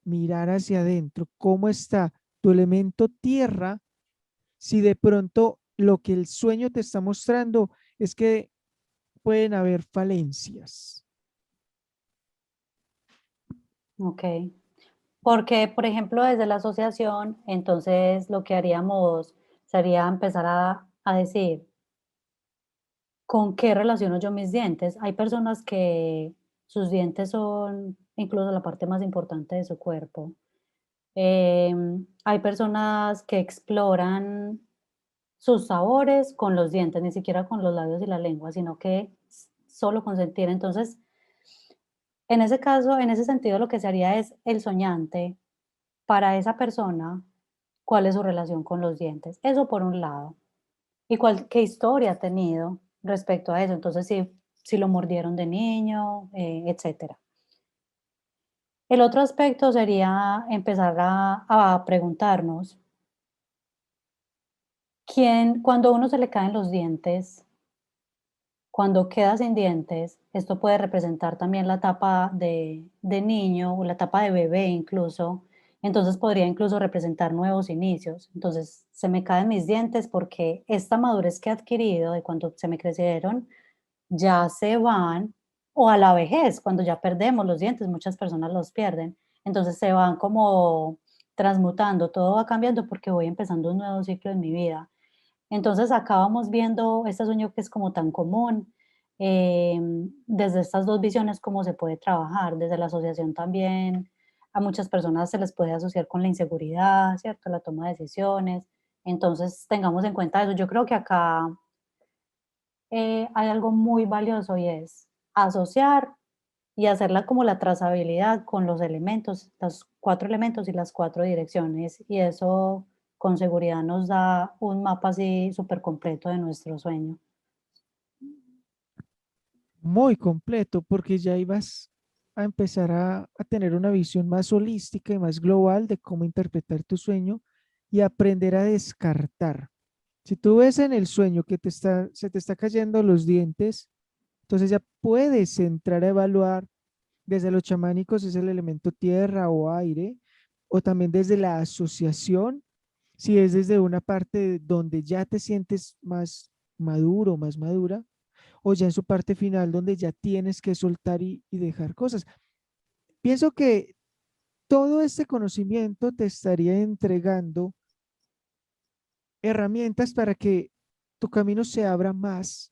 Speaker 2: mirar hacia adentro, cómo está tu elemento tierra, si de pronto lo que el sueño te está mostrando es que pueden haber falencias.
Speaker 1: Ok. Porque, por ejemplo, desde la asociación, entonces lo que haríamos sería empezar a decir, ¿con qué relaciono yo mis dientes? Hay personas que sus dientes son incluso la parte más importante de su cuerpo. Hay personas que exploran sus sabores con los dientes, ni siquiera con los labios y la lengua, sino que solo con sentir. Entonces, en ese caso, en ese sentido, lo que se haría es el soñante para esa persona, cuál es su relación con los dientes. Eso por un lado. Y qué historia ha tenido respecto a eso. Entonces, si lo mordieron de niño, etcétera. El otro aspecto sería empezar a preguntarnos, cuando a uno se le caen los dientes, cuando queda sin dientes, esto puede representar también la etapa de niño o la etapa de bebé incluso. Entonces podría incluso representar nuevos inicios. Entonces se me caen mis dientes porque esta madurez que he adquirido de cuando se me crecieron ya se van, o a la vejez, cuando ya perdemos los dientes, muchas personas los pierden. Entonces se van como transmutando, todo va cambiando porque voy empezando un nuevo ciclo en mi vida. Entonces, acá vamos viendo este sueño que es como tan común, desde estas 2 visiones, cómo se puede trabajar. Desde la asociación también, a muchas personas se les puede asociar con la inseguridad, ¿cierto? La toma de decisiones. Entonces, tengamos en cuenta eso. Yo creo que acá, hay algo muy valioso y es asociar y hacerla como la trazabilidad con los elementos, los 4 elementos y las 4 direcciones, y eso con seguridad nos da un mapa así súper completo de nuestro sueño.
Speaker 2: Muy completo, porque ya ibas a empezar a tener una visión más holística y más global de cómo interpretar tu sueño y aprender a descartar. Si tú ves en el sueño que se te está cayendo los dientes, entonces ya puedes entrar a evaluar desde los chamánicos, es el elemento tierra o aire, o también desde la asociación, si es desde una parte donde ya te sientes más maduro, más madura, o ya en su parte final donde ya tienes que soltar y dejar cosas. Pienso que todo este conocimiento te estaría entregando herramientas para que tu camino se abra más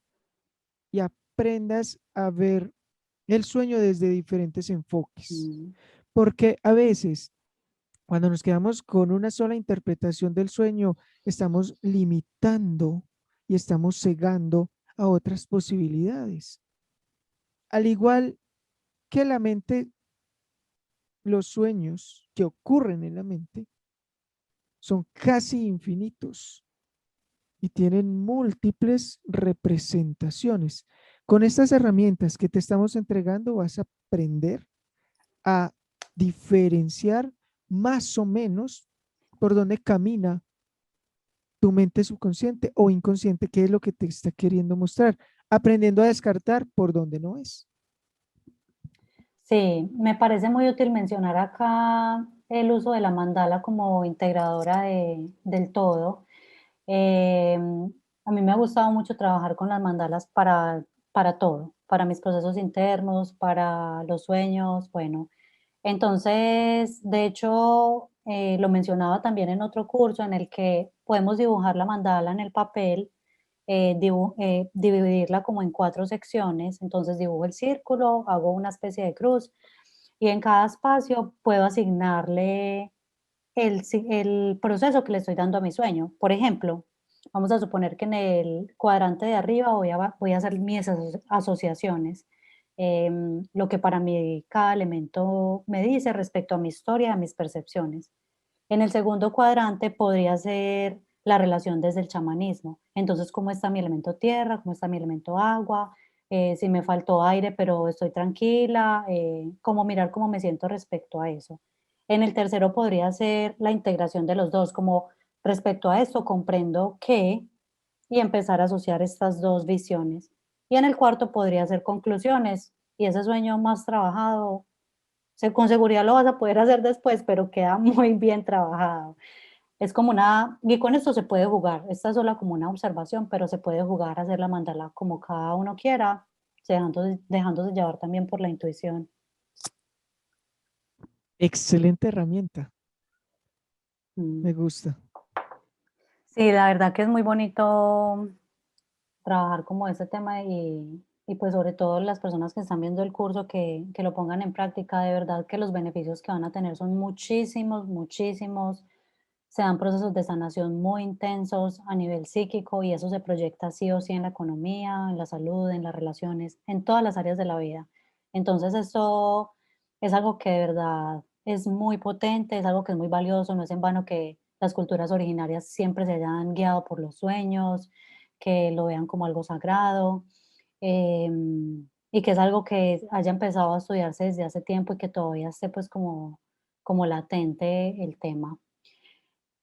Speaker 2: y aprendas a ver el sueño desde diferentes enfoques.
Speaker 1: Mm,
Speaker 2: Porque a veces Cuando nos quedamos con una sola interpretación del sueño, estamos limitando y estamos cegando a otras posibilidades. Al igual que la mente, los sueños que ocurren en la mente son casi infinitos y tienen múltiples representaciones. Con estas herramientas que te estamos entregando vas a aprender a diferenciar más o menos por dónde camina tu mente subconsciente o inconsciente, qué es lo que te está queriendo mostrar, aprendiendo a descartar por dónde no es.
Speaker 1: Sí, me parece muy útil mencionar acá el uso de la mandala como integradora del todo. Eh, a mí me ha gustado mucho trabajar con las mandalas para todo, para mis procesos internos, para los sueños, bueno. Entonces, de hecho, lo mencionaba también en otro curso en el que podemos dibujar la mandala en el papel, dividirla como en 4 secciones. Entonces, dibujo el círculo, hago una especie de cruz y en cada espacio puedo asignarle el proceso que le estoy dando a mi sueño. Por ejemplo, vamos a suponer que en el cuadrante de arriba voy a hacer mis asociaciones, lo que para mí cada elemento me dice respecto a mi historia, a mis percepciones. En el segundo cuadrante podría ser la relación desde el chamanismo. Entonces, ¿cómo está mi elemento tierra? ¿Cómo está mi elemento agua? Si me faltó aire, pero estoy tranquila, cómo mirar cómo me siento respecto a eso. En el tercero podría ser la integración de los dos, como respecto a esto comprendo que, y empezar a asociar estas dos visiones. Y en el cuarto podría ser conclusiones, y ese sueño más trabajado, con seguridad lo vas a poder hacer después, pero queda muy bien trabajado. Es como una, y con esto se puede jugar, esta es sola como una observación, pero se puede jugar a hacer la mandala como cada uno quiera, dejándose llevar también por la intuición.
Speaker 2: Excelente herramienta,
Speaker 1: Mm.
Speaker 2: me gusta.
Speaker 1: Sí, la verdad que es muy bonito trabajar como ese tema y pues sobre todo las personas que están viendo el curso que lo pongan en práctica, de verdad que los beneficios que van a tener son muchísimos, muchísimos. Se dan procesos de sanación muy intensos a nivel psíquico y eso se proyecta sí o sí en la economía, en la salud, en las relaciones, en todas las áreas de la vida. Entonces esto es algo que de verdad es muy potente, es algo que es muy valioso, no es en vano que las culturas originarias siempre se hayan guiado por los sueños, que lo vean como algo sagrado, y que es algo que haya empezado a estudiarse desde hace tiempo y que todavía esté pues como latente el tema.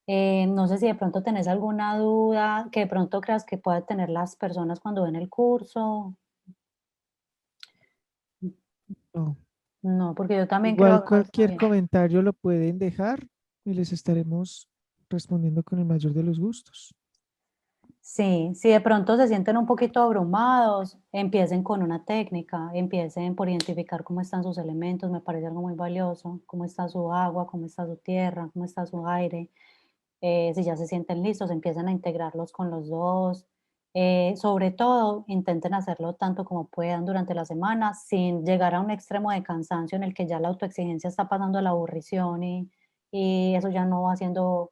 Speaker 1: No sé si de pronto tenés alguna duda que de pronto creas que puedan tener las personas cuando ven el curso.
Speaker 2: No.
Speaker 1: No, porque yo también creo
Speaker 2: Igual
Speaker 1: acá está
Speaker 2: cualquier
Speaker 1: bien.
Speaker 2: comentario lo pueden dejar y les estaremos respondiendo con el mayor de los gustos.
Speaker 1: Sí, si de pronto se sienten un poquito abrumados, empiecen con una técnica, empiecen por identificar cómo están sus elementos, me parece algo muy valioso, cómo está su agua, cómo está su tierra, cómo está su aire. Si ya se sienten listos, empiecen a integrarlos con los dos. Sobre todo, intenten hacerlo tanto como puedan durante la semana, sin llegar a un extremo de cansancio en el que ya la autoexigencia está pasando a la aburrición y eso ya no va siendo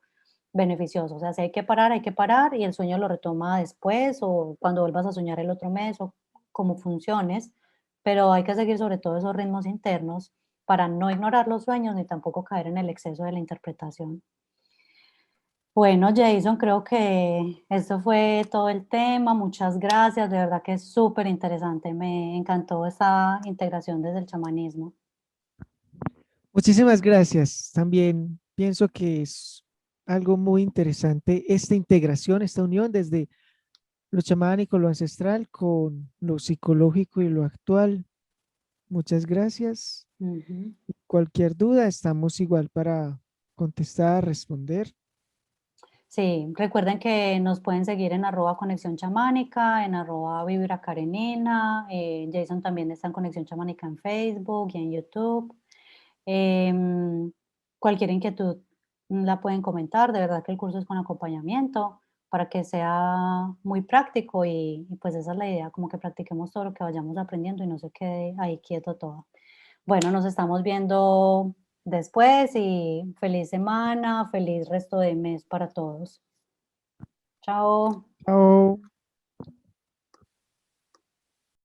Speaker 1: beneficioso. O sea, si hay que parar y el sueño lo retoma después o cuando vuelvas a soñar el otro mes o como funciones, pero hay que seguir sobre todo esos ritmos internos para no ignorar los sueños ni tampoco caer en el exceso de la interpretación. Bueno, Jason, creo que eso fue todo el tema. Muchas gracias. De verdad que es súper interesante. Me encantó esa integración desde el chamanismo.
Speaker 2: Muchísimas gracias. También pienso que es algo muy interesante esta integración, esta unión desde lo chamánico, lo ancestral con lo psicológico y lo actual. Muchas gracias.
Speaker 1: Ujú.
Speaker 2: Cualquier duda, estamos igual para contestar, responder.
Speaker 1: Sí, recuerden que nos pueden seguir en arroba conexión chamánica, en arroba vibra karenina. Jason también está en conexión chamánica en Facebook y en YouTube. Em, Cualquier inquietud la pueden comentar. De verdad que el curso es con acompañamiento para que sea muy práctico y pues esa es la idea, como que practiquemos todo lo que vayamos aprendiendo y no se quede ahí quieto todo. Bueno, nos estamos viendo después y feliz semana, feliz resto de mes para todos. Chao.
Speaker 2: Chao.